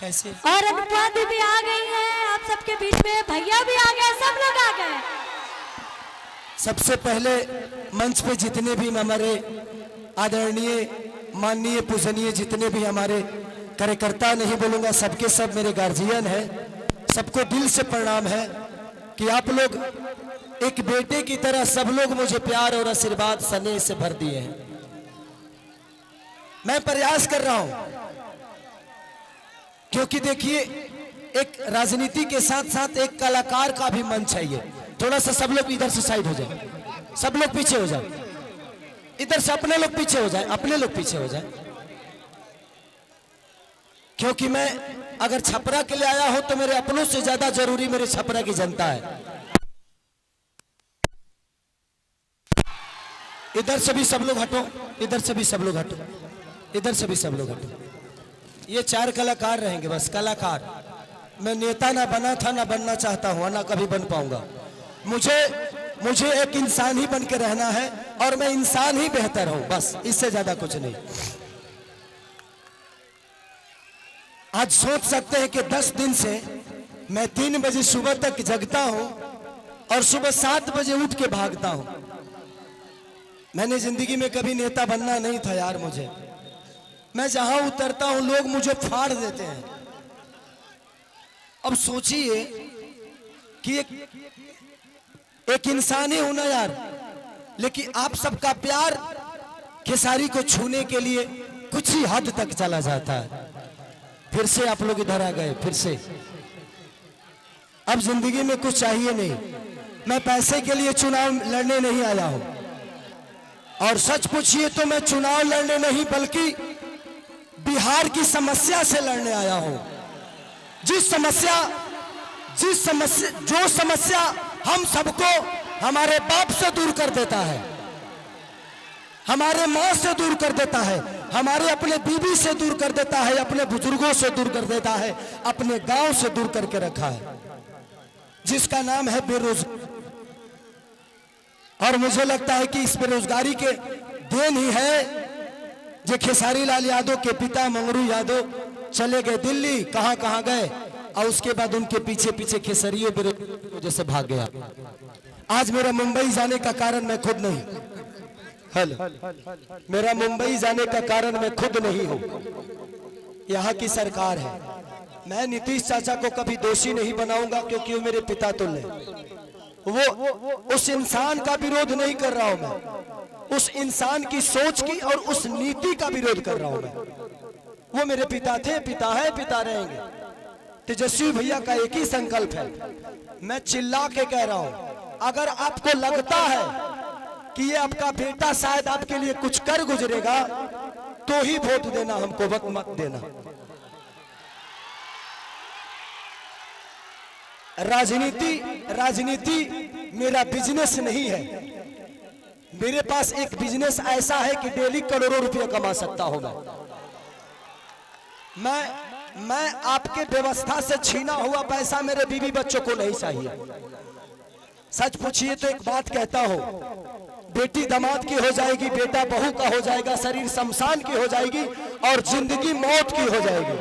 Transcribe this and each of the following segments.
कैसे? और अनुपमा दी भी आ गई है आप सबके बीच में, भैया भी आ गए, सब लोग आ गए। सबसे पहले मंच पे जितने भी हमारे आदरणीय माननीय पूजनीय जितने भी हमारे कार्यकर्ता, नहीं बोलूंगा सबके सब मेरे गार्जियन हैं, सबको दिल से प्रणाम है कि आप लोग एक बेटे की तरह सब लोग मुझे प्यार और आशीर्वाद स्नेह से भर दिए हैं। मैं प्रयास कर रहा हूं क्योंकि देखिए एक राजनीति के साथ साथ एक कलाकार का भी मन चाहिए। थोड़ा सा सब लोग इधर से साइड हो जाए, सब लोग पीछे हो जाए, इधर से अपने लोग पीछे हो जाए, अपने लोग पीछे हो जाए, क्योंकि मैं अगर छपरा के लिए आया हूं तो मेरे अपनों से ज्यादा जरूरी मेरे छपरा की जनता है। इधर से भी सब लोग हटो, इधर से भी सब लोग हटो, इधर से भी सब लोग हटो। ये 4 कलाकार रहेंगे बस, कलाकार। मैं नेता ना बना था ना बनना चाहता हूं, ना कभी बन पाऊंगा। मुझे एक इंसान ही बन के रहना है और मैं इंसान ही बेहतर हूं, बस इससे ज्यादा कुछ नहीं। आज सोच सकते हैं कि 10 दिन से मैं 3 बजे सुबह तक जगता हूं और सुबह 7 बजे उठ के भागता हूं। मैंने जिंदगी में कभी नेता बनना नहीं था यार मुझे। मैं जहां उतरता हूं लोग मुझे फाड़ देते हैं। अब सोचिए कि एक इंसान ही हूं ना यार, लेकिन आप सबका प्यार खेसारी को छूने के लिए कुछ ही हद तक चला जाता है। फिर से आप लोग इधर आ गए, फिर से। अब जिंदगी में कुछ चाहिए नहीं, मैं पैसे के लिए चुनाव लड़ने नहीं आया हूं। और सच पूछिए तो मैं चुनाव लड़ने नहीं बल्कि बिहार की समस्या से लड़ने आया हूं। जो समस्या हम सबको हमारे बाप से दूर कर देता है, हमारे माँ से दूर कर देता है, हमारे अपने बीवी से दूर कर देता है, अपने बुजुर्गों से दूर कर देता है, अपने गांव से दूर करके रखा है, जिसका नाम है बेरोजगारी। और मुझे लगता है कि इस बेरोजगारी के देन ही है जो खेसारी लाल यादव के पिता मंगरू यादव चले गए दिल्ली, कहां कहां गए, और उसके बाद उनके पीछे पीछे खेसरियों बेरोजगारी की वजह से भाग गया। आज मेरा मुंबई जाने का कारण मैं खुद नहीं, मेरा मुंबई जाने का कारण मैं खुद नहीं हूं, यहाँ की सरकार है। मैं नीतीश चाचा को कभी दोषी नहीं बनाऊंगा क्योंकि वो मेरे पिता तुल्य। वो उस इंसान का विरोध नहीं कर रहा हूं मैं, उस इंसान की सोच की और उस नीति का विरोध कर रहा हूं मैं। वो मेरे पिता थे, पिता है, पिता रहेंगे। तेजस्वी भैया का एक ही संकल्प है, मैं चिल्ला के कह रहा हूं, अगर आपको लगता है कि ये आपका बेटा शायद आपके लिए कुछ कर गुजरेगा तो ही वोट देना, हमको वक्त मत देना। राजनीति मेरा बिजनेस नहीं है। मेरे पास एक बिजनेस ऐसा है कि डेली करोड़ों रुपए कमा सकता हूं मैं आपके व्यवस्था से छीना हुआ पैसा मेरे बीवी बच्चों को नहीं चाहिए। सच पूछिए तो एक बात कहता हूं, बेटी दामाद की हो जाएगी, बेटा बहू का हो जाएगा, शरीर शमशान की हो जाएगी और जिंदगी मौत की हो जाएगी,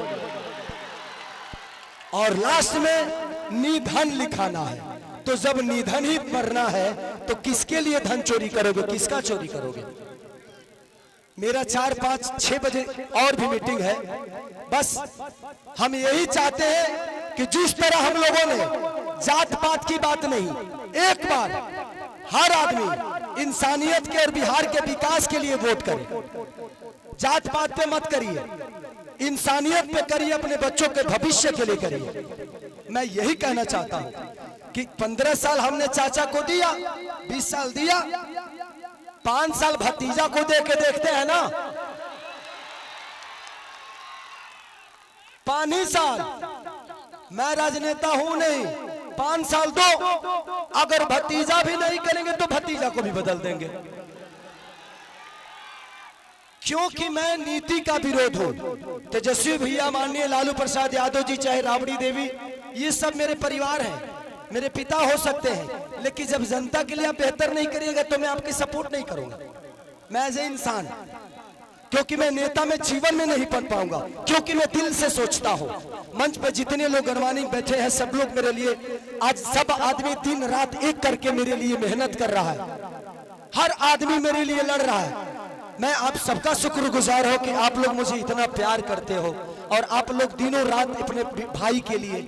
और लास्ट में निधन लिखाना है। तो जब निधन ही मरना है तो किसके लिए धन चोरी करोगे, किसका चोरी करोगे? मेरा 4, 5, 6 बजे और भी मीटिंग है। बस हम यही चाहते हैं कि जिस तरह हम लोगों ने जात पात की बात नहीं, एक बार हर आदमी इंसानियत के और बिहार के विकास के लिए वोट करे। जात पात पे मत करिए, इंसानियत पे करिए, अपने बच्चों के भविष्य के लिए करिए। मैं यही कहना चाहता हूं कि 15 साल हमने चाचा को दिया, 20 साल दिया, 5 साल भतीजा को दे के देखते हैं ना। 5 ही साल, मैं राजनेता हूं नहीं, 5 साल दो, अगर भतीजा भी नहीं करेंगे तो भतीजा को भी बदल देंगे, क्योंकि मैं नीति का विरोध हूं। तेजस्वी भैया, माननीय लालू प्रसाद यादव जी, चाहे राबड़ी देवी, ये सब मेरे परिवार हैं, मेरे पिता हो सकते हैं, लेकिन जब जनता के लिए आप बेहतर नहीं करिएगा तो मैं आपकी सपोर्ट नहीं करूंगा। मैं एज ए इंसान क्योंकि मैं नेता में जीवन में नहीं बन पाऊंगा, क्योंकि मैं दिल से सोचता हूं। मंच पे जितने लोग गणमानी बैठे हैं सब लोग मेरे लिए, आज सब आदमी दिन रात एक करके मेरे लिए मेहनत कर रहा है, हर आदमी मेरे लिए लड़ रहा है। मैं आप सबका शुक्रगुजार हो कि आप लोग मुझे इतना प्यार करते हो और आप लोग दिनों रात अपने भाई के लिए।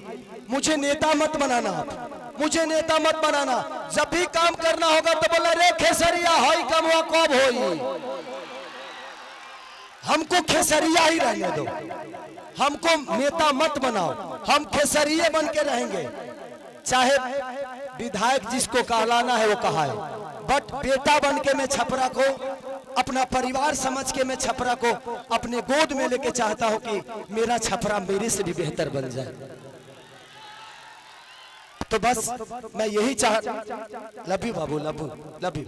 मुझे नेता मत बनाना, आप मुझे नेता मत बनाना। जब भी काम करना होगा तो बोला रे खेसरिया हाई कमवा कब होई, हमको खेसरिया ही रहने दो, हमको नेता मत बनाओ, हम खेसरिये बन के रहेंगे। चाहे विधायक जिसको कहलाना है वो कहा है, बट बेटा बन के मैं छपरा को अपना परिवार समझ के मैं छपरा को अपने गोद में लेके चाहता हूं कि मेरा छपरा मेरे से भी बेहतर बन जाए। तो बस मैं यही love you Babu, love you.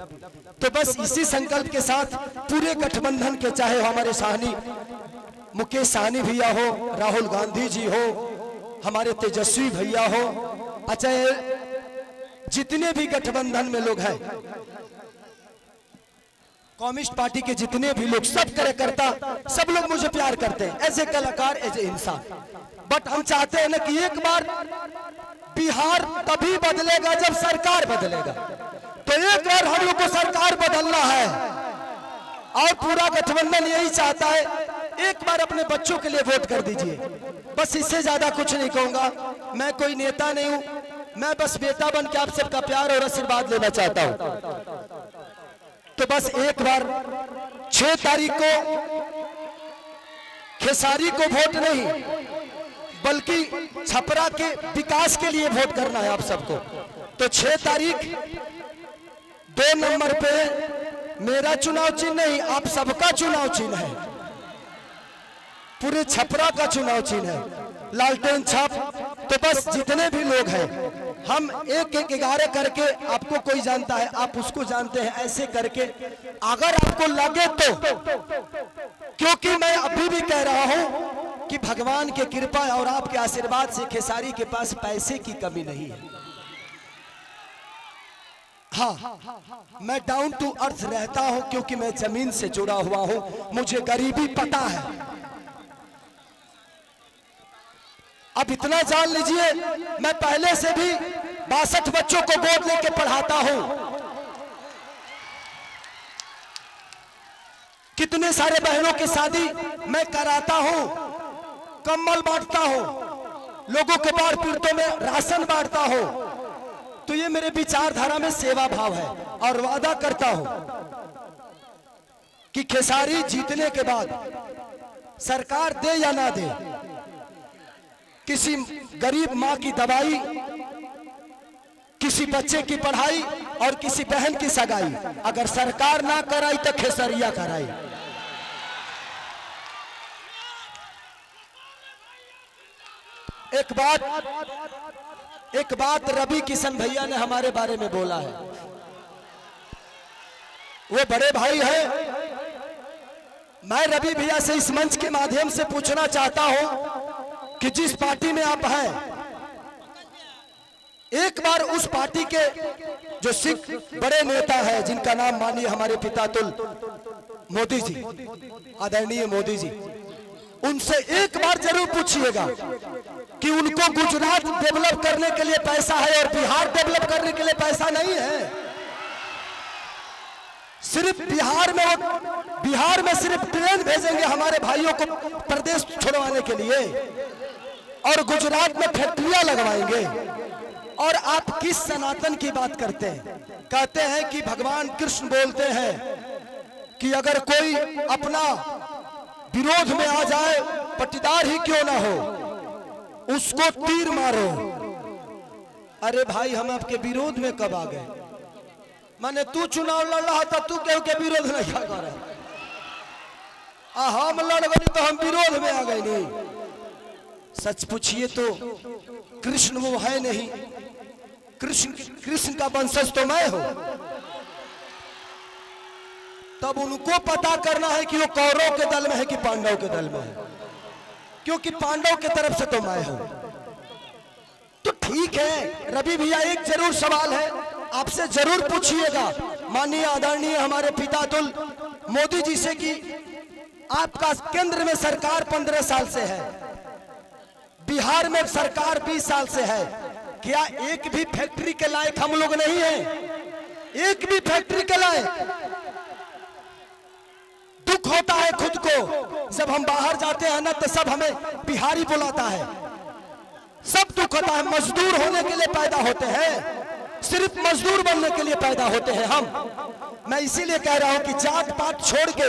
तो बस इसी संकल्प के साथ पूरे गठबंधन के, चाहे हमारे साहनी मुकेश साहनी भैया हो, राहुल गांधी जी हो, हमारे तेजस्वी भैया हो, अजय, जितने भी गठबंधन में लोग हैं, कम्युनिस्ट पार्टी के जितने भी लोग, सब कार्यकर्ता, सब लोग मुझे प्यार करते हैं एज ए कलाकार, एज ए इंसान। बट हम चाहते हैं ना कि एक बार बिहार तभी बदलेगा जब सरकार बदलेगा। तो एक बार हम लोग को सरकार बदलना है और पूरा गठबंधन यही चाहता है। एक बार अपने बच्चों के लिए वोट कर दीजिए, बस इससे ज्यादा कुछ नहीं कहूंगा। मैं कोई नेता नहीं हूं, मैं बस बेटा बन के आप सबका प्यार और आशीर्वाद लेना चाहता हूं। तो बस एक बार 6 तारीख को खेसारी को वोट नहीं बल्कि छपरा के विकास के लिए वोट करना है आप सबको। तो 6 तारीख 2 नंबर पे मेरा चुनाव चिन्ह नहीं, आप सबका चुनाव चिन्ह है, पूरे छपरा का चुनाव चिन्ह है, लालटेन छाप। तो बस जितने भी लोग हैं, हम 1-1-11 करके, आपको कोई जानता है आप उसको जानते हैं, ऐसे करके अगर आपको लगे तो, क्योंकि मैं अभी भी कह रहा हूं कि भगवान की कृपा और आपके आशीर्वाद से खेसारी के पास पैसे की कमी नहीं है। हाँ, मैं डाउन टू अर्थ रहता हूं क्योंकि मैं जमीन से जुड़ा हुआ हूं, मुझे गरीबी पता है। अब इतना जान लीजिए, मैं पहले से भी 62 बच्चों को गोद लेके पढ़ाता हूं, कितने सारे बहनों की शादी मैं कराता हूं, कंबल बांटता हूं, लोगों के बाढ़ पीड़ितों में राशन बांटता हूं। तो ये मेरे विचारधारा में सेवा भाव है और वादा करता हूं कि खेसारी जीतने के बाद सरकार दे या ना दे, किसी गरीब मां की दवाई, किसी बच्चे की पढ़ाई और किसी बहन की सगाई अगर सरकार ना कराई तो खेसरिया कराई। एक बात रवि किशन भैया ने हमारे बारे में बोला है, वो बड़े भाई हैं। मैं रवि भैया से इस मंच के माध्यम से पूछना चाहता हूं कि जिस पार्टी में आप हैं, एक बार उस पार्टी के जो सिख बड़े नेता है, जिनका नाम मानिए हमारे पितातुल मोदी जी, आदरणीय मोदी जी, उनसे एक बार जरूर पूछिएगा कि उनको गुजरात डेवलप करने के लिए पैसा है और बिहार डेवलप करने के लिए पैसा नहीं है। सिर्फ बिहार में सिर्फ ट्रेन भेजेंगे हमारे भाइयों को प्रदेश छोड़वाने के लिए और गुजरात में फैक्ट्रियां लगवाएंगे। और आप किस सनातन की बात करते हैं? कहते हैं कि भगवान कृष्ण बोलते हैं कि अगर कोई अपना विरोध में आ जाए, पट्टीदार ही क्यों ना हो, उसको तीर मारो। अरे भाई, हम आपके विरोध में कब आ गए? माने तू चुनाव लड़ रहा था, तू केहू के विरोध नहीं कर रहा, हम लड़ गए तो हम विरोध में आ गए। नहीं, सच पूछिए तो कृष्ण वो है नहीं, कृष्ण का वंशज तो मैं हूं। तब उनको पता करना है कि वो कौरव के दल में है कि पांडव के दल में है, क्योंकि पांडव के तरफ से तो मैं हूं। तो ठीक है रवि भैया, एक जरूर सवाल है आपसे, जरूर पूछिएगा माननीय आदरणीय हमारे पितातुल मोदी जी से कि आपका केंद्र में सरकार 15 साल से है, बिहार में सरकार 20 साल से है। क्या एक भी फैक्ट्री के लायक हम लोग नहीं हैं? एक भी फैक्ट्री के लायक? दुख होता है खुद को, जब हम बाहर जाते हैं ना तो सब हमें बिहारी बुलाता है, सब दुख होता है। मजदूर होने के लिए पैदा होते हैं, सिर्फ मजदूर बनने के लिए पैदा होते हैं हम। मैं इसीलिए कह रहा हूं कि जात पात छोड़ के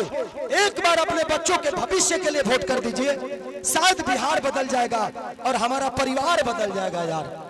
एक बार अपने बच्चों के भविष्य के लिए वोट कर दीजिए, शायद बिहार बदल जाएगा और हमारा परिवार बदल जाएगा यार।